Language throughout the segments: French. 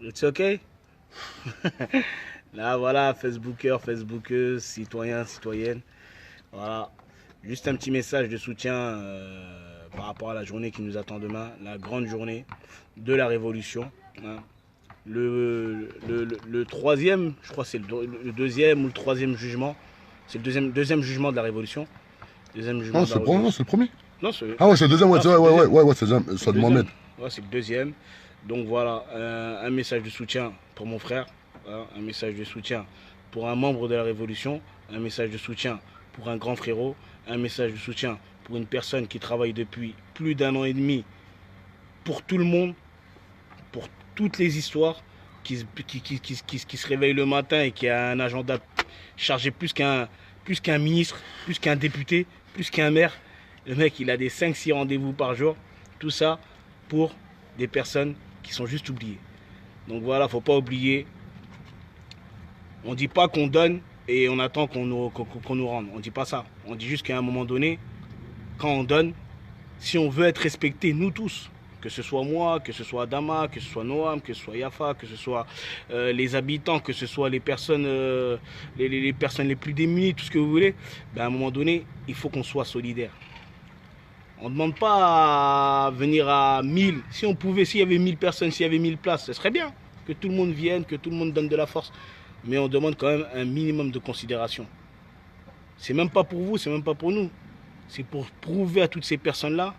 It's okay. Là, voilà, Facebooker, Facebookeuse, citoyens, citoyennes. Voilà. Juste un petit message de soutien par rapport à la journée qui nous attend demain, la grande journée de la Révolution, hein. Le troisième, je crois que c'est le deuxième ou le troisième jugement. C'est le deuxième jugement de la Révolution. Deuxième jugement Non, de c'est la le premier, non, Révolution. c'est le premier. Non, c'est Ah ouais, c'est le deuxième, ouais, non, c'est le deuxième. c'est le deuxième, C'est ça le de deuxième. Mohamed. Ouais, c'est le deuxième. Donc voilà, un message de soutien pour mon frère, hein, un message de soutien pour un membre de la Révolution, un message de soutien pour un grand frérot, un message de soutien pour une personne qui travaille depuis plus d'un an et demi pour tout le monde, pour toutes les histoires, qui se réveille le matin et qui a un agenda chargé plus qu'un ministre, plus qu'un député, plus qu'un maire. Le mec, il a des 5-6 rendez-vous par jour. Tout ça pour des personnes qui sont juste oubliées. Donc voilà, faut pas oublier. On dit pas qu'on donne et on attend qu'on nous rende. On dit pas ça. On dit juste qu'à un moment donné, quand on donne, si on veut être respecté, nous tous, que ce soit moi, que ce soit Adama, que ce soit Noam, que ce soit Yafa, que ce soit les habitants, que ce soit les personnes, les personnes les plus démunies, tout ce que vous voulez, ben à un moment donné, il faut qu'on soit solidaire. On ne demande pas à venir à 1000. Si on pouvait, s'il y avait 1000 personnes, s'il y avait 1000 places, ce serait bien. Que tout le monde vienne, que tout le monde donne de la force. Mais on demande quand même un minimum de considération. C'est même pas pour vous, c'est même pas pour nous. C'est pour prouver à toutes ces personnes-là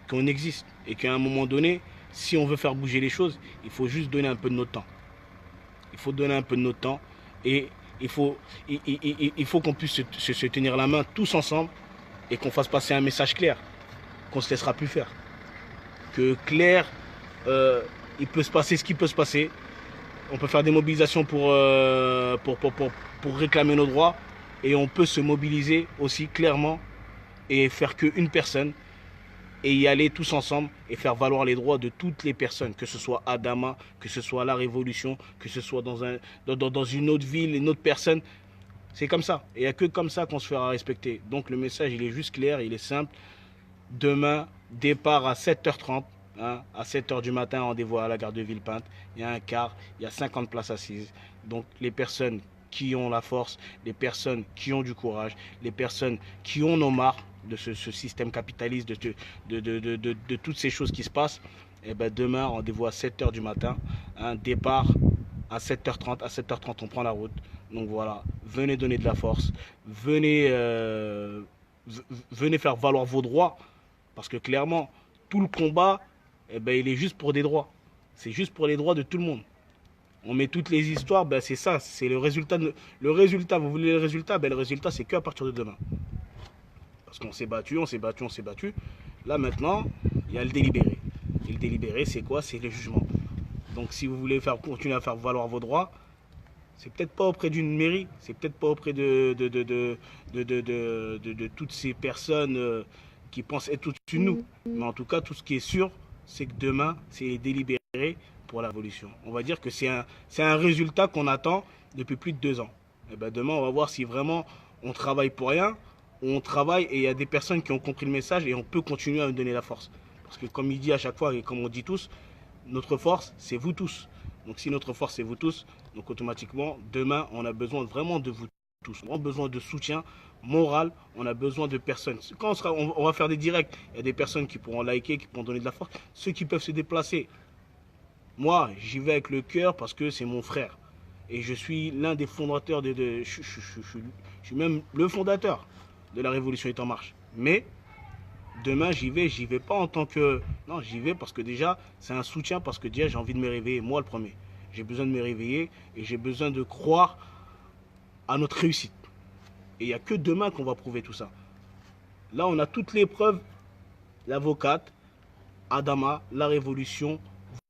qu'on existe. Et qu'à un moment donné, si on veut faire bouger les choses, il faut juste donner un peu de notre temps. Il faut donner un peu de notre temps. Et il faut qu'on puisse se tenir la main tous ensemble et qu'on fasse passer un message clair qu'on se laissera plus faire. Que clair, il peut se passer ce qui peut se passer. On peut faire des mobilisations pour réclamer nos droits. Et on peut se mobiliser aussi clairement et faire qu'une personne et y aller tous ensemble et faire valoir les droits de toutes les personnes, que ce soit Adama, que ce soit la Révolution, que ce soit dans une autre ville, une autre personne. C'est comme ça. Et il n'y a que comme ça qu'on se fera respecter. Donc le message, il est juste clair, il est simple. Demain, départ à 7h30. Hein, à 7h du matin, rendez-vous à la gare de Villepinte. Il y a un car, il y a 50 places assises. Donc les personnes qui ont la force, les personnes qui ont du courage, les personnes qui en ont marre de ce système capitaliste, de toutes ces choses qui se passent, et ben demain, rendez-vous à 7h du matin. Un départ à 7h30. À 7h30, on prend la route. Donc voilà, venez donner de la force. Venez faire valoir vos droits. Parce que clairement, tout le combat, eh ben, il est juste pour des droits. C'est juste pour les droits de tout le monde. On met toutes les histoires, ben, c'est ça, c'est le résultat. Le résultat, vous voulez le résultat, ben, le résultat, c'est qu'à partir de demain. Parce qu'on s'est battu, on s'est battu, on s'est battu. Là maintenant, il y a le délibéré. Et le délibéré, c'est quoi? C'est le jugement. Donc si vous voulez continuer à faire valoir vos droits, c'est peut-être pas auprès d'une mairie, c'est peut-être pas auprès de toutes ces personnes qui pensent être au-dessus de nous. Mais en tout cas, tout ce qui est sûr, c'est que demain, c'est délibéré pour la révolution. On va dire que c'est un résultat qu'on attend depuis plus de 2 ans. Et ben demain, on va voir si vraiment on travaille pour rien, ou on travaille et il y a des personnes qui ont compris le message et on peut continuer à nous donner la force. Parce que comme il dit à chaque fois et comme on dit tous, notre force, c'est vous tous. Donc si notre force, c'est vous tous, donc automatiquement, demain, on a besoin vraiment de vous tous. On a besoin de soutien moral, on a besoin de personnes. Quand on va faire des directs, il y a des personnes qui pourront liker, qui pourront donner de la force. Ceux qui peuvent se déplacer. Moi, j'y vais avec le cœur parce que c'est mon frère. Et je suis l'un des fondateurs je suis même le fondateur de la Révolution est en marche. Mais demain, j'y vais pas en tant que... Non, j'y vais parce que déjà, c'est un soutien, parce que déjà, j'ai envie de me réveiller, moi le premier. J'ai besoin de me réveiller et j'ai besoin de croire à notre réussite. Et il n'y a que demain qu'on va prouver tout ça. Là, on a toutes les preuves. L'avocate, Adama, la Révolution,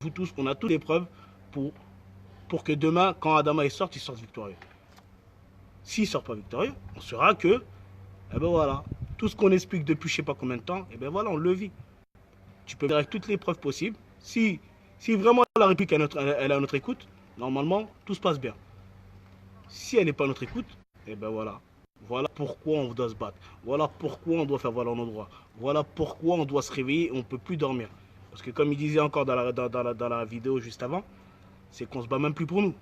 vous tous, on a toutes les preuves pour que demain, quand Adama il sorte victorieux. S'il ne sort pas victorieux, on saura que, eh ben voilà, tout ce qu'on explique depuis je ne sais pas combien de temps, eh ben voilà, on le vit. Tu peux faire avec toutes les preuves possibles. Si vraiment la République elle est à notre écoute, normalement, tout se passe bien. Si elle n'est pas à notre écoute, eh ben voilà. Voilà pourquoi on doit se battre. Voilà pourquoi on doit faire valoir nos droits. Voilà pourquoi on doit se réveiller et on ne peut plus dormir. Parce que comme il disait encore dans la vidéo juste avant, c'est qu'on se bat même plus pour nous.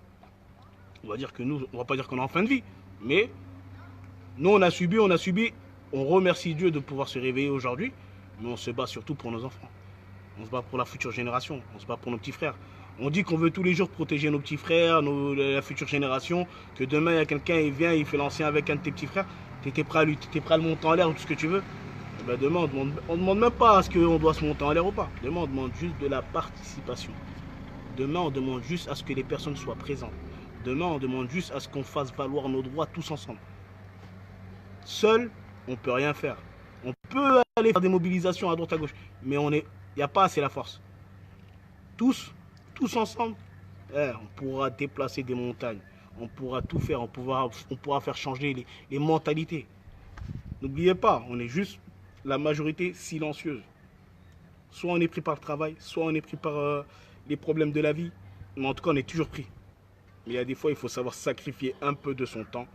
On va dire que nous, on va pas dire qu'on est en fin de vie, mais nous on a subi, on remercie Dieu de pouvoir se réveiller aujourd'hui, mais on se bat surtout pour nos enfants. On se bat pour la future génération, on se bat pour nos petits frères. On dit qu'on veut tous les jours protéger nos petits frères, la future génération, que demain il y a quelqu'un, il vient, il fait l'ancien avec un de tes petits frères, tu étais prêt à le monter en l'air ou tout ce que tu veux. Et ben demain, on ne demande même pas à ce qu'on doit se monter en l'air ou pas. Demain, on demande juste de la participation. Demain, on demande juste à ce que les personnes soient présentes. Demain, on demande juste à ce qu'on fasse valoir nos droits tous ensemble. Seul, on ne peut rien faire. On peut aller faire des mobilisations à droite à gauche, mais il n'y a pas assez la force. Tous ensemble, on pourra déplacer des montagnes. On pourra tout faire, on pourra faire changer les mentalités. N'oubliez pas, on est juste la majorité silencieuse. Soit on est pris par le travail, soit on est pris par les problèmes de la vie. Mais en tout cas, on est toujours pris. Mais il y a des fois, il faut savoir sacrifier un peu de son temps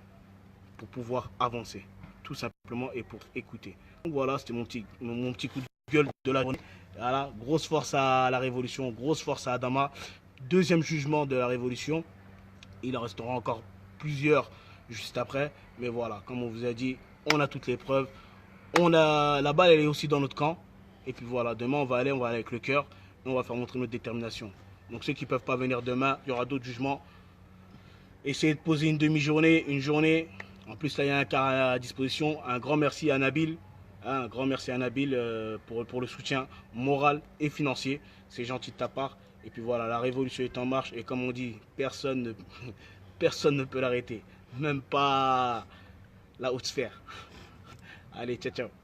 pour pouvoir avancer. Tout simplement et pour écouter. Donc voilà, c'était mon petit coup de gueule de la journée. Voilà, grosse force à la révolution, grosse force à Adama. Deuxième jugement de la révolution. Il en restera encore plusieurs juste après. Mais voilà, comme on vous a dit, on a toutes les preuves. La balle, elle est aussi dans notre camp. Et puis voilà, demain, on va aller avec le cœur. Et on va faire montrer notre détermination. Donc ceux qui ne peuvent pas venir demain, il y aura d'autres jugements. Essayez de poser une demi-journée, une journée. En plus, là, il y a un cas à disposition. Un grand merci à Nabil. Un grand merci à Nabil pour le soutien moral et financier. C'est gentil de ta part. Et puis voilà, la révolution est en marche. Et comme on dit, personne ne peut l'arrêter. Même pas la haute sphère. Allez, ciao, ciao.